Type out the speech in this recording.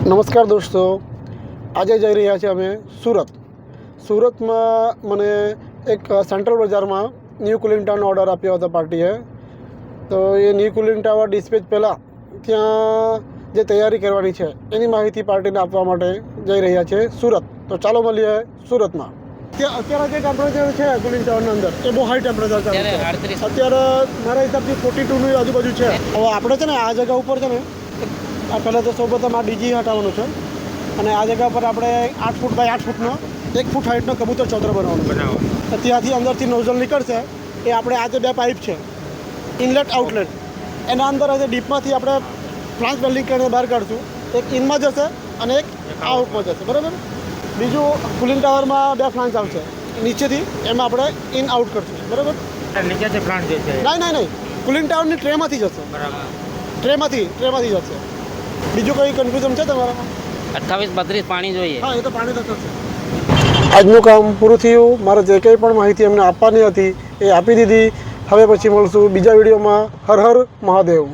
નમસ્કાર દોસ્તો, આજે જઈ રહ્યા છીએ અમે સુરતમાં મને એક સેન્ટ્રલ બજારમાં ન્યૂ કુલિંગ ટાવરનો ઓર્ડર આપ્યો હતો પાર્ટીએ. તો એ ન્યૂ કુલિંગ ટાવર ડિસ્પેચ પહેલાં ત્યાં જે તૈયારી કરવાની છે એની માહિતી પાર્ટીને આપવા માટે જઈ રહ્યા છે સુરત. તો ચાલો મળીએ સુરતમાં. અત્યારે જે ટેમ્પરેચર છે કુલિંગ ટાવરના અંદર એ બહુ હાઈ ટેમ્પરેચર છે. અત્યારે મારા હિસાબથી 42ની આજુબાજુ છે. હવે આપણે છે ને આ જગ્યા ઉપર છે ને પહેલાં તો સૌપ્રથમ આ ડીજી હટાવવાનું છે અને આ જગ્યા પર આપણે 8 ફૂટ બાય 8 ફૂટનો 1 ફૂટ હાઇટનો કબૂતર ચોતરો બનાવવાનો. ત્યાંથી અંદરથી નોઝલ નીકળશે. એ આપણે આ જે 2 પાઇપ છે ઇનલેટ આઉટલેટ એના અંદર આજે ડીપમાંથી આપણે ફ્લાન્સ વેલ્ડિંગ કરીને બહાર કાઢશું. એક ઇનમાં જશે અને એક આઉટમાં જશે, બરાબર. બીજું કુલિંગ ટાવરમાં 2 ફ્લાન્સ આવશે નીચેથી, એમાં આપણે ઇન આઉટ કરશું, બરાબર. નીચેથી પ્લાન્ટ જે છે નહીં, કુલિંગ ટાવરની ટ્રેમાંથી જશે, બરાબર. ટ્રેમાંથી જશે. બીજું કંઈ કન્ફ્યુઝન છે તમારામાં? 28-32 પાણી જોઈએ. હા, એ તો પાણી તત્વ છે. આજનું કામ પૂરું થયું. મારે જે કંઈ પણ માહિતી એમને આપવાની હતી એ આપી દીધી. હવે પછી મળશું બીજા વિડીયોમાં. હર હર મહાદેવ.